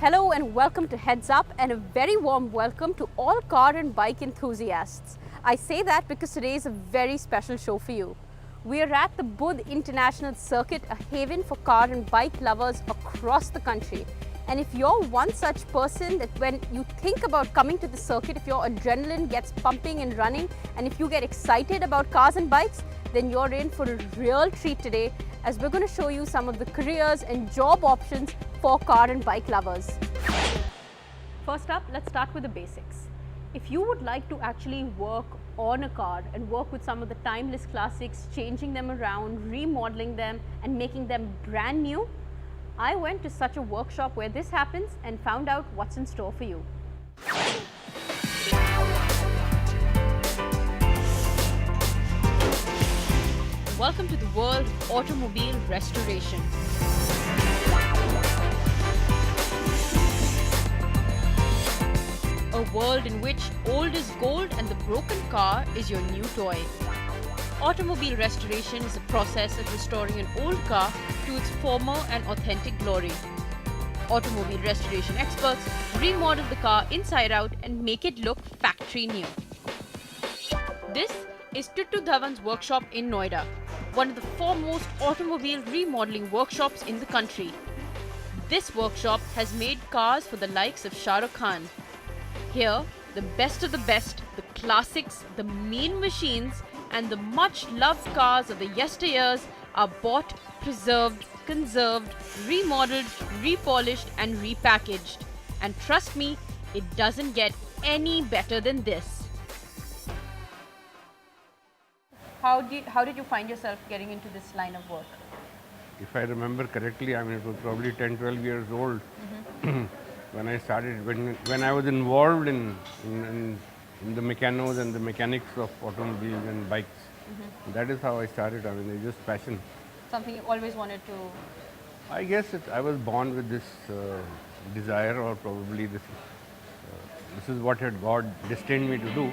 Hello and welcome to Heads Up, and a very warm welcome to all car and bike enthusiasts. I say that because today is a very special show for you. We are at the Budh International Circuit, a haven for car and bike lovers across the country. And if you're one such person that when you think about coming to the circuit, if your adrenaline gets pumping and running, and if you get excited about cars and bikes, then you're in for a real treat today, as we're going to show you some of the careers and job options for car and bike lovers. First up, let's start with the basics. If you would like to actually work on a car and work with some of the timeless classics, changing them around, remodeling them and making them brand new, I went to such a workshop where this happens and found out what's in store for you. Welcome to the world of automobile restoration. A world in which old is gold and the broken car is your new toy. Automobile restoration is a process of restoring an old car to its former and authentic glory. Automobile restoration experts remodel the car inside out and make it look factory new. This is Tuttu Dhawan's workshop in Noida, one of the foremost automobile remodeling workshops in the country. This workshop has made cars for the likes of Shah Rukh Khan. Here, the best of the best, the classics, the mean machines, and the much-loved cars of the yesteryears are bought, preserved, conserved, remodeled, repolished, and repackaged. And trust me, it doesn't get any better than this. How did you find yourself getting into this line of work? If I remember correctly, I mean, it was probably 10, 12 years old when I started, when I was involved in the mechanos and the mechanics of automobiles and bikes. That is how I started. I mean, it's just passion. Something you always wanted to... I guess I was born with this desire, or probably this is what had God destined me to do.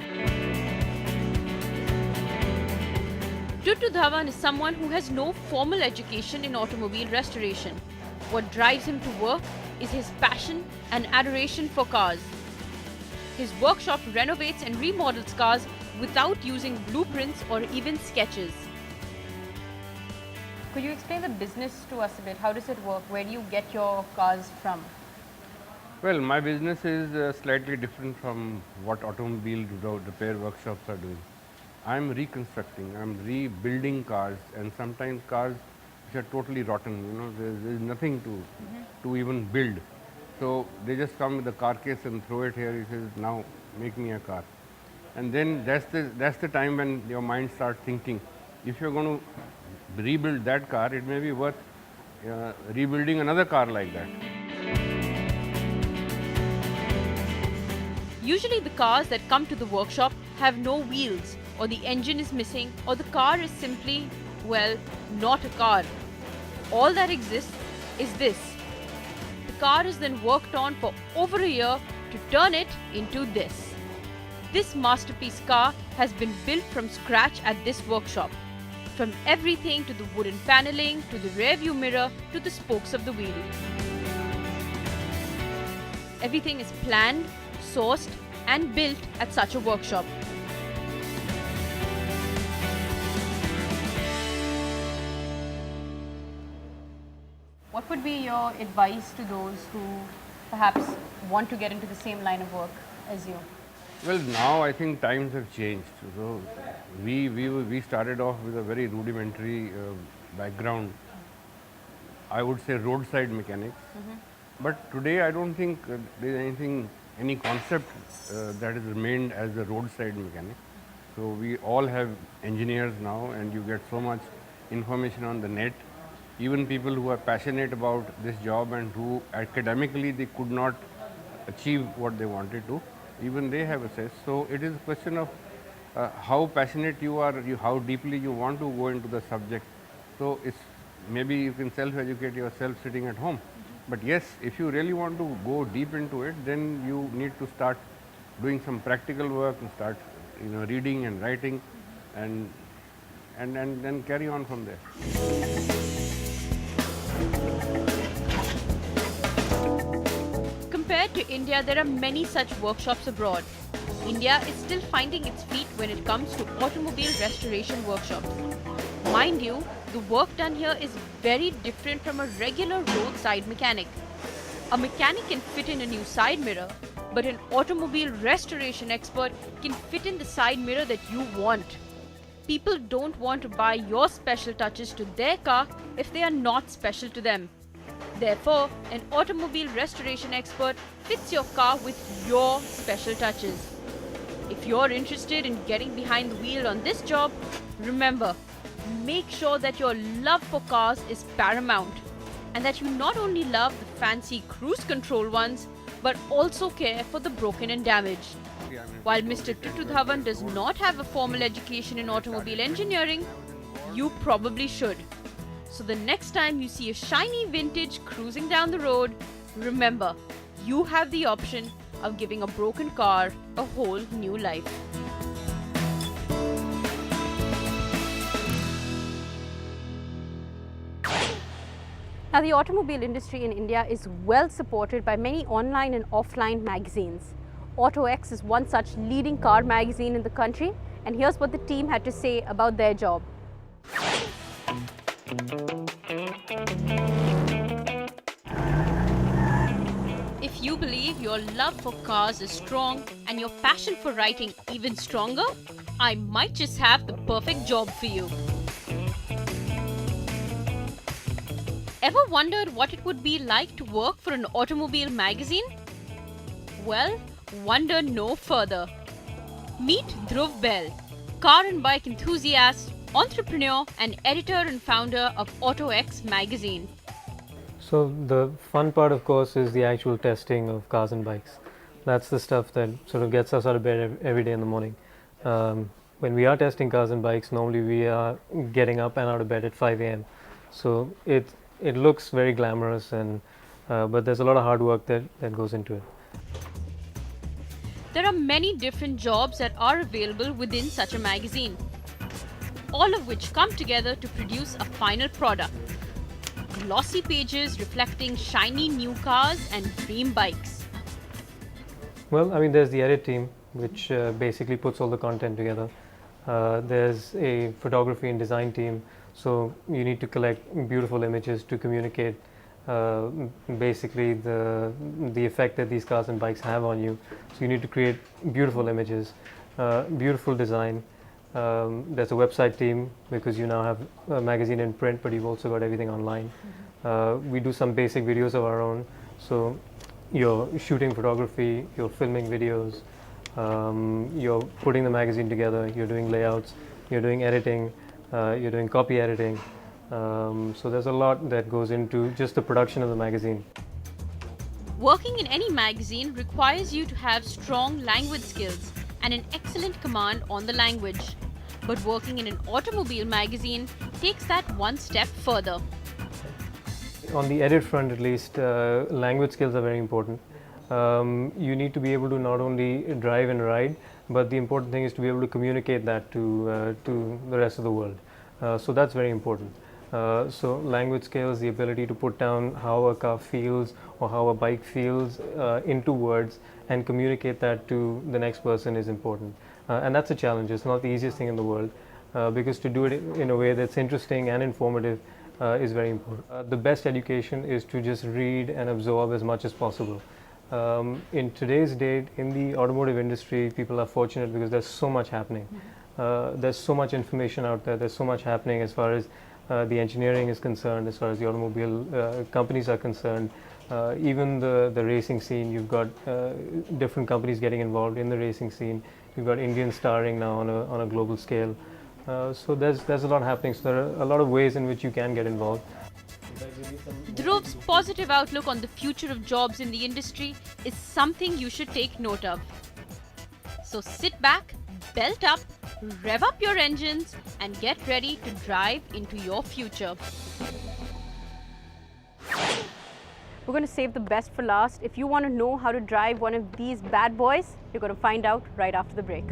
Tuttu Dhawan is someone who has no formal education in automobile restoration. What drives him to work is his passion and adoration for cars. His workshop renovates and remodels cars without using blueprints or even sketches. Could you explain the business to us a bit? How does it work? Where do you get your cars from? Well, my business is slightly different from what automobile repair workshops are doing. I'm reconstructing, I'm rebuilding cars, and sometimes cars which are totally rotten, you know, there's nothing to even build. So they just come with the car case and throw it here. He says, now make me a car. And then that's the time when your mind starts thinking, if you're going to rebuild that car, it may be worth rebuilding another car like that. Usually the cars that come to the workshop have no wheels, or the engine is missing, or the car is simply, well, not a car. All that exists is this. The car is then worked on for over a year to turn it into this. This masterpiece car has been built from scratch at this workshop. From everything to the wooden paneling, to the rear view mirror, to the spokes of the wheel. Everything is planned, sourced, and built at such a workshop. What would be your advice to those who perhaps want to get into the same line of work as you? Well, now I think times have changed. So we started off with a very rudimentary background. I would say roadside mechanics. But today I don't think there's any concept that has remained as a roadside mechanic. So we all have engineers now, and you get so much information on the net. Even people who are passionate about this job and who academically they could not achieve what they wanted to, even they have access. So it is a question of how passionate you are, how deeply you want to go into the subject. So it's maybe you can self-educate yourself sitting at home. But yes, if you really want to go deep into it, then you need to start doing some practical work and start, reading and writing, and then carry on from there. compared to India, there are many such workshops abroad. India is still finding its feet when it comes to automobile restoration workshops. Mind you, the work done here is very different from a regular roadside mechanic. A mechanic can fit in a new side mirror, but an automobile restoration expert can fit in the side mirror that you want. People don't want to buy your special touches to their car if they are not special to them. Therefore, an automobile restoration expert fits your car with your special touches. If you're interested in getting behind the wheel on this job, remember, make sure that your love for cars is paramount and that you not only love the fancy cruise control ones, but also care for the broken and damaged. While Mr. Tutu Dhawan does not have a formal education in automobile engineering, you probably should. So the next time you see a shiny vintage cruising down the road, remember, you have the option of giving a broken car a whole new life. Now, the automobile industry in India is well supported by many online and offline magazines. AutoX is one such leading car magazine in the country, and here's what the team had to say about their job. If you believe your love for cars is strong and your passion for writing even stronger, I might just have the perfect job for you. Ever wondered what it would be like to work for an automobile magazine? Well, wonder no further. Meet Dhruv Bell, car and bike enthusiast, entrepreneur and editor and founder of AutoX magazine. So the fun part, of course, is the actual testing of cars and bikes. That's the stuff that sort of gets us out of bed every day in the morning. When we are testing cars and bikes, normally we are getting up and out of bed at 5 a.m. So it looks very glamorous, and but there's a lot of hard work that goes into it. There are many different jobs that are available within such a magazine, all of which come together to produce a final product. Glossy pages reflecting shiny new cars and dream bikes. Well, I mean, there's the edit team, which basically puts all the content together. There's a photography and design team, so you need to collect beautiful images to communicate basically the effect that these cars and bikes have on you. So you need to create beautiful images, beautiful design. There's a website team, because you now have a magazine in print, but you've also got everything online. We do some basic videos of our own, so you're shooting photography, you're filming videos, you're putting the magazine together, you're doing layouts, you're doing editing, you're doing copy editing. So there's a lot that goes into just the production of the magazine. Working in any magazine requires you to have strong language skills and an excellent command on the language. But working in an automobile magazine takes that one step further. On the edit front, at least, language skills are very important. You need to be able to not only drive and ride, but the important thing is to be able to communicate that to the rest of the world. So that's very important. So language skills, the ability to put down how a car feels or how a bike feels into words and communicate that to the next person is important. And that's a challenge. It's not the easiest thing in the world, because to do it in a way that's interesting and informative is very important. The best education is to just read and absorb as much as possible. In today's date, in the automotive industry, people are fortunate because there's so much happening. There's so much information out there. There's so much happening as far as the engineering is concerned, as far as the automobile companies are concerned. Even the racing scene, you've got different companies getting involved in the racing scene. You've got Indians starring now on a global scale. So there's a lot happening. So there are a lot of ways in which you can get involved. Dhruv's positive outlook on the future of jobs in the industry is something you should take note of. So sit back, belt up, rev up your engines, and get ready to drive into your future. We're going to save the best for last. If you want to know how to drive one of these bad boys, you're going to find out right after the break.